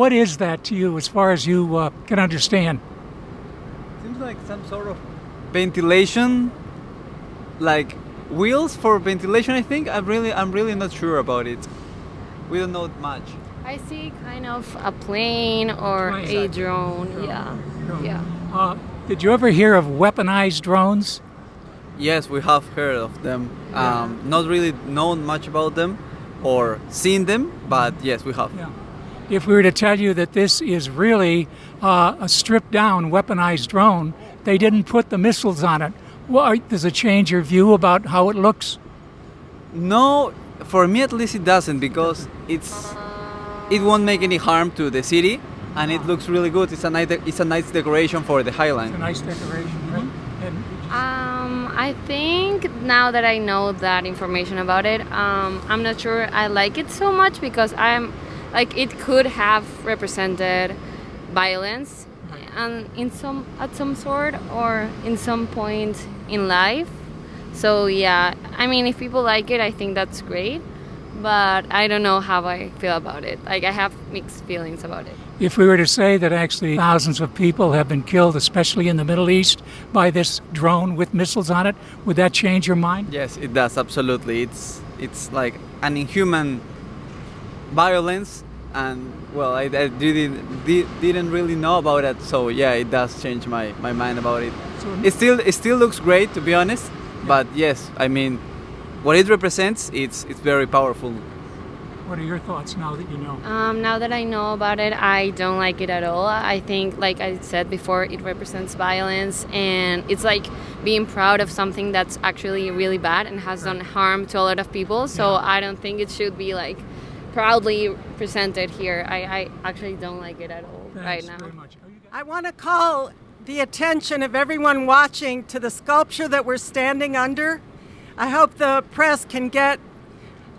What is that to you as far as you can understand? Seems like some sort of ventilation, like wheels for ventilation, I think. I'm really not sure about it. We don't know much. I see kind of a plane or a drone. Yeah. Yeah. Did you ever hear of weaponized drones? Yes, we have heard of them. Not really known much about them or seen them, but yes, we have. Yeah. If we were to tell you that this is really a stripped-down weaponized drone, they didn't put the missiles on it. Well, does it change your view about how it looks? No, for me at least it doesn't, because it won't make any harm to the city, and it looks really good. It's a nice decoration for the Highline. It's a nice decoration, right? I think now that I know that information about it, I'm not sure I like it so much, because it could have represented violence, and at some sort or in some point in life. So yeah, I mean, if people like it, I think that's great, but I don't know how I feel about it. Like, I have mixed feelings about it. If we were to say that actually thousands of people have been killed, especially in the Middle East, by this drone with missiles on it, would that change your mind? Yes, it does, absolutely. It's like an inhuman violence, and well, I didn't really know about it, so yeah, it does change my mind about it. It still looks great, to be honest, but yes, I mean, what it represents, it's very powerful. What are your thoughts now that you know? Now that I know about it, I don't like it at all. I think, like I said before, it represents violence, and it's like being proud of something that's actually really bad and has done harm to a lot of people. So I don't think it should be like proudly presented here. I actually don't like it at all. Thanks right now. very much. I want to call the attention of everyone watching to the sculpture that we're standing under. I hope the press can get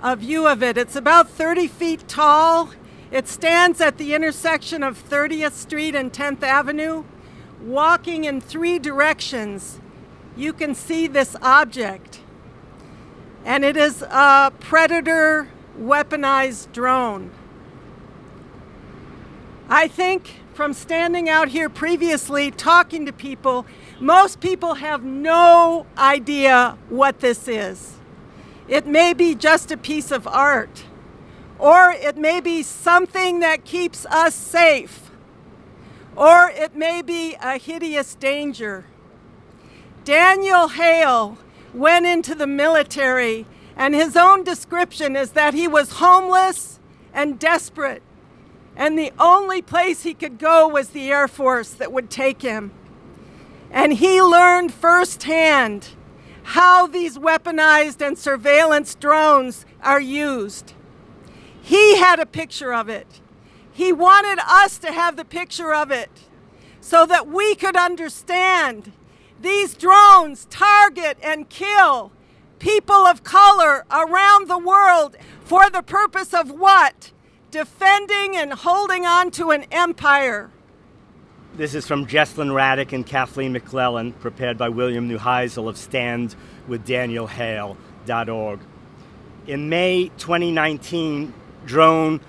a view of it. It's about 30 feet tall. It stands at the intersection of 30th Street and 10th Avenue. Walking in 3 directions, you can see this object. And it is a Predator weaponized drone. I think from standing out here previously, talking to people, most people have no idea what this is. It may be just a piece of art, or it may be something that keeps us safe, or it may be a hideous danger. Daniel Hale went into the military, and his own description is that he was homeless and desperate, and the only place he could go was the Air Force that would take him. And he learned firsthand how these weaponized and surveillance drones are used. He had a picture of it. He wanted us to have the picture of it so that we could understand these drones target and kill people of color around the world for the purpose of what? Defending and holding on to an empire. This is from Jesslyn Raddick and Kathleen McClellan, prepared by William Neuheisel of StandWithDanielHale.org. In May 2019, drone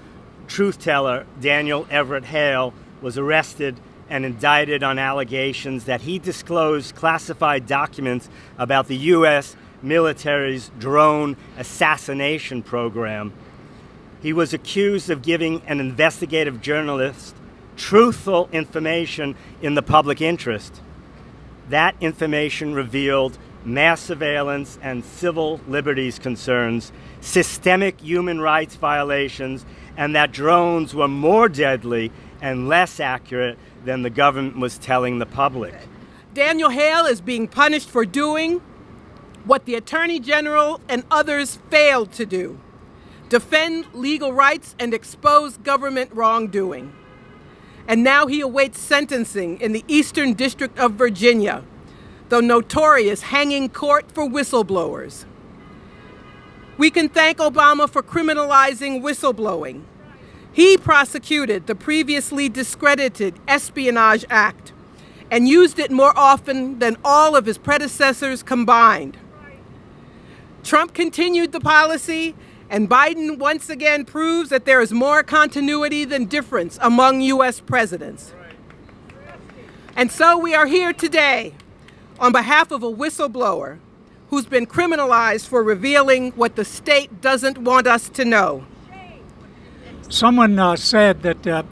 truth-teller Daniel Everett Hale was arrested and indicted on allegations that he disclosed classified documents about the U.S. military's drone assassination program. He was accused of giving an investigative journalist truthful information in the public interest. That information revealed mass surveillance and civil liberties concerns, systemic human rights violations, and that drones were more deadly and less accurate than the government was telling the public. Daniel Hale is being punished for doing what the Attorney General and others failed to do: defend legal rights and expose government wrongdoing. And now he awaits sentencing in the Eastern District of Virginia, the notorious hanging court for whistleblowers. We can thank Obama for criminalizing whistleblowing. He prosecuted the previously discredited Espionage Act and used it more often than all of his predecessors combined. Trump continued the policy, And Biden once again proves that there is more continuity than difference among U.S. presidents. And so we are here today on behalf of a whistleblower who's been criminalized for revealing what the state doesn't want us to know. Someone said that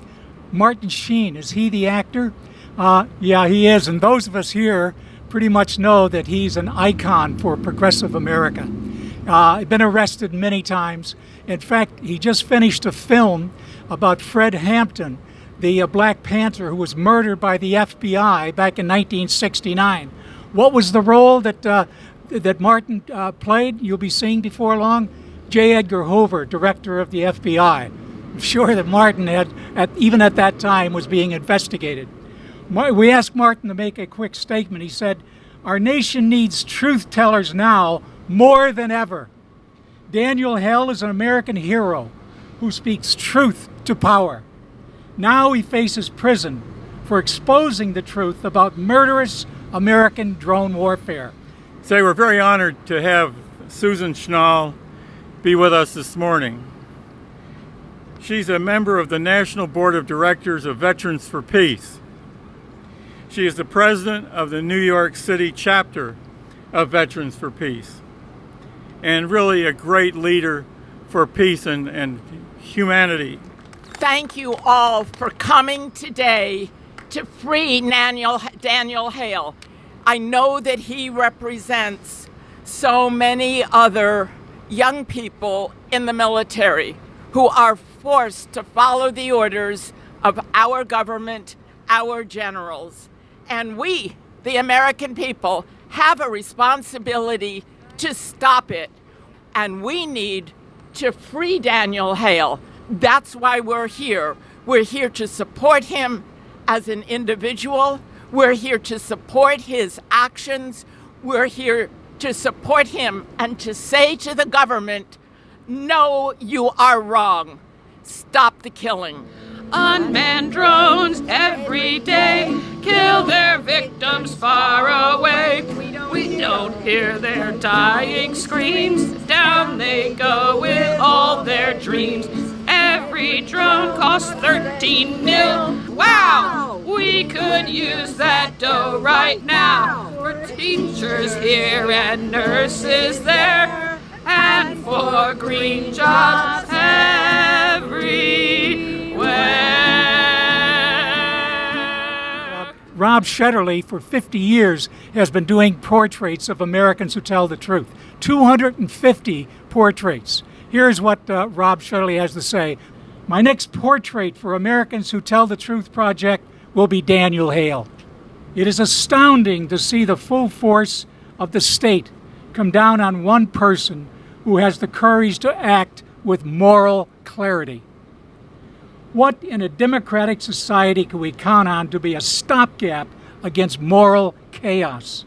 Martin Sheen, is he the actor? Yeah, he is. And those of us here pretty much know that he's an icon for progressive America. He's been arrested many times. In fact, he just finished a film about Fred Hampton, the Black Panther who was murdered by the FBI back in 1969. What was the role that Martin played? You'll be seeing before long. J. Edgar Hoover, director of the FBI. I'm sure that Martin even at that time was being investigated. We asked Martin to make a quick statement. He said, "Our nation needs truth tellers now more than ever. Daniel Hale is an American hero who speaks truth to power. Now he faces prison for exposing the truth about murderous American drone warfare." So we're very honored to have Susan Schnall be with us this morning. She's a member of the National Board of Directors of Veterans for Peace. She is the president of the New York City chapter of Veterans for Peace, and really a great leader for peace and humanity. Thank you all for coming today to free Daniel Hale. I know that he represents so many other young people in the military who are forced to follow the orders of our government, our generals. And we, the American people, have a responsibility to stop it. And we need to free Daniel Hale. That's why we're here. We're here to support him as an individual. We're here to support his actions. We're here to support him and to say to the government, no, you are wrong. Stop the killing. Unmanned drones every day kill their victims far away. We don't hear their dying screams. Down they go with all their dreams. Every drone costs 13 mil. Wow! We could use that dough right now for teachers here and nurses there, and for green jobs everywhere. Rob Shetterly, for 50 years, has been doing portraits of Americans who tell the truth. 250 portraits. Here's what Rob Shetterly has to say. "My next portrait for Americans Who Tell the Truth project will be Daniel Hale. It is astounding to see the full force of the state come down on one person who has the courage to act with moral clarity. What in a democratic society can we count on to be a stopgap against moral chaos?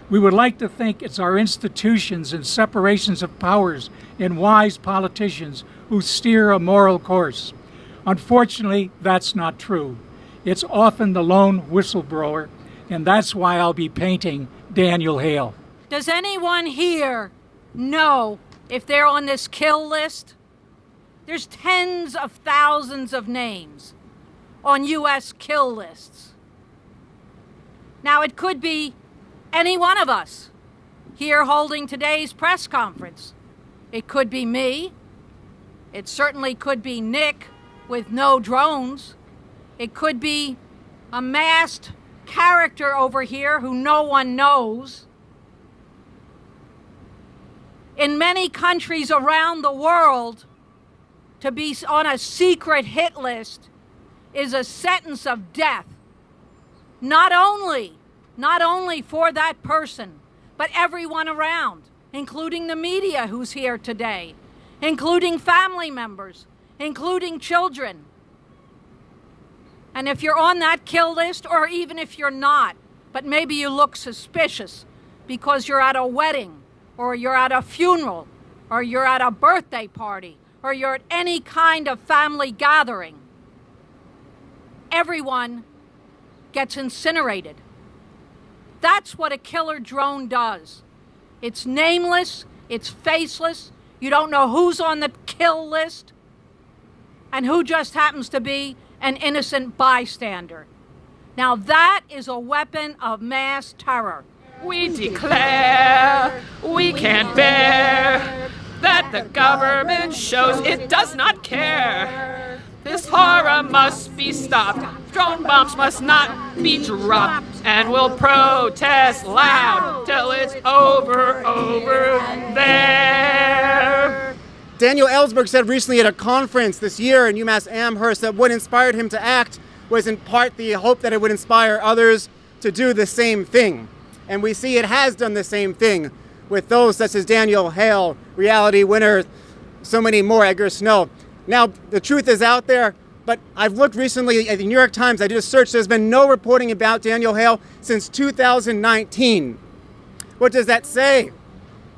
We would like to think it's our institutions and separations of powers and wise politicians who steer a moral course. Unfortunately, that's not true. It's often the lone whistleblower, and that's why I'll be painting Daniel Hale." Does anyone here know if they're on this kill list? There's tens of thousands of names on U.S. kill lists. Now, it could be any one of us here holding today's press conference. It could be me. It certainly could be Nick with no drones. It could be a masked character over here who no one knows. In many countries around the world, to be on a secret hit list is a sentence of death. Not only for that person, but everyone around, including the media who's here today, including family members, including children. And if you're on that kill list, or even if you're not, but maybe you look suspicious because you're at a wedding, or you're at a funeral, or you're at a birthday party, or you're at any kind of family gathering, everyone gets incinerated. That's what a killer drone does. It's nameless, it's faceless, You don't know who's on the kill list and who just happens to be an innocent bystander. Now that is a weapon of mass terror. We declare we can't bear that the government shows it does not care. This horror must be stopped. Drone bombs must not be dropped. And we'll protest loud till it's over there. Daniel Ellsberg said recently at a conference this year in UMass Amherst that what inspired him to act was in part the hope that it would inspire others to do the same thing. And we see it has done the same thing with those such as Daniel Hale, Reality Winner, so many more, Edgar Snow. Now, the truth is out there, but I've looked recently at the New York Times, I did a search, there's been no reporting about Daniel Hale since 2019. What does that say?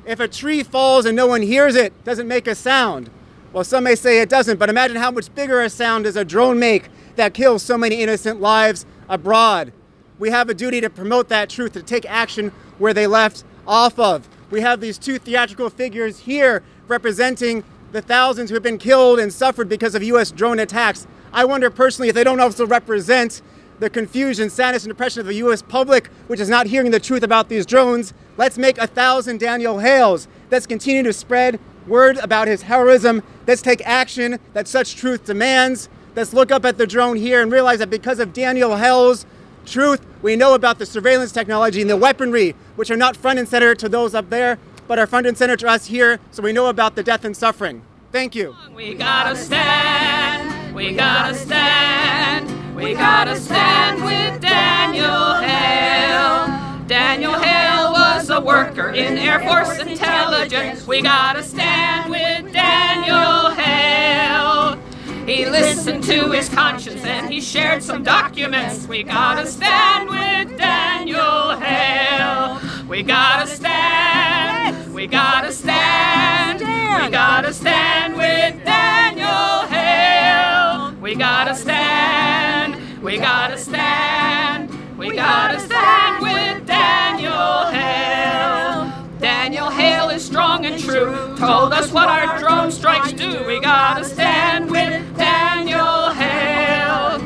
If a tree falls and no one hears it, does it make a sound? Well, some may say it doesn't, but imagine how much bigger a sound does a drone make that kills so many innocent lives abroad. We have a duty to promote that truth, to take action where they left off of. We have these two theatrical figures here representing the thousands who have been killed and suffered because of U.S. drone attacks. I wonder personally if they don't also represent the confusion, sadness, and depression of the U.S. public, which is not hearing the truth about these drones. Let's make 1,000 Daniel Hales. Let's continue to spread word about his heroism. Let's take action that such truth demands. Let's look up at the drone here and realize that because of Daniel Hale's truth, we know about the surveillance technology and the weaponry, which are not front and center to those up there, but are front and center to us here, so we know about the death and suffering. Thank you. We gotta stand, we gotta stand, we gotta stand with Daniel Hale. Daniel Hale was a worker in Air Force intelligence. We gotta stand with Daniel Hale. He listened to his conscience and he shared some documents. We gotta stand with Daniel Hale. We gotta stand, we gotta stand, we gotta stand with Daniel Hale. We gotta stand, we gotta stand, we gotta stand with Daniel Hale. Daniel Hale is strong and true, told us what our drone strikes do. We gotta stand with Daniel Hale.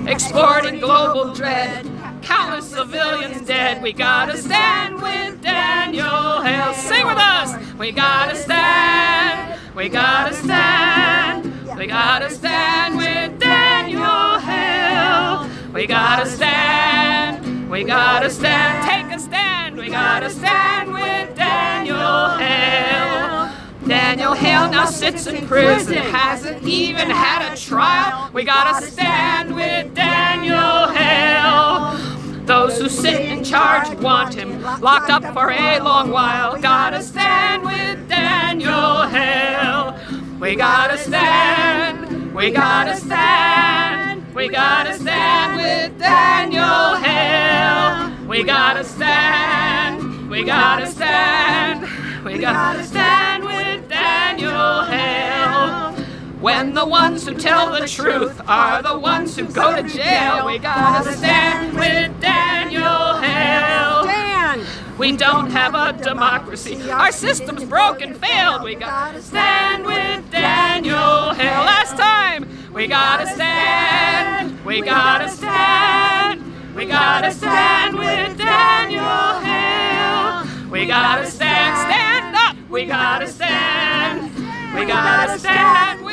Exporting global dread, countless civilians dead. We gotta stand with Daniel Hale. Sing with us! We gotta stand, we gotta stand, we gotta stand with Daniel Hale. We gotta stand, we gotta stand, take a stand. We gotta stand with Daniel Hale. Daniel Hale now sits in prison, hasn't even had a trial. We gotta stand with Daniel Hale. Those who sit in charge want him locked up for a long while. Gotta stand with Daniel Hale. We gotta stand, we gotta stand, we gotta stand with Daniel Hale. We gotta stand, we gotta stand, we gotta stand with Daniel Hale. When the ones who tell the truth are the ones who go to jail, we gotta stand with Daniel Hale. Stand! We don't have a democracy, our system's broken, failed. We gotta stand with Daniel Hale. Last time, we gotta stand, we gotta stand, we gotta stand with Daniel Hale. We gotta stand, stand up, we gotta stand, we gotta stand with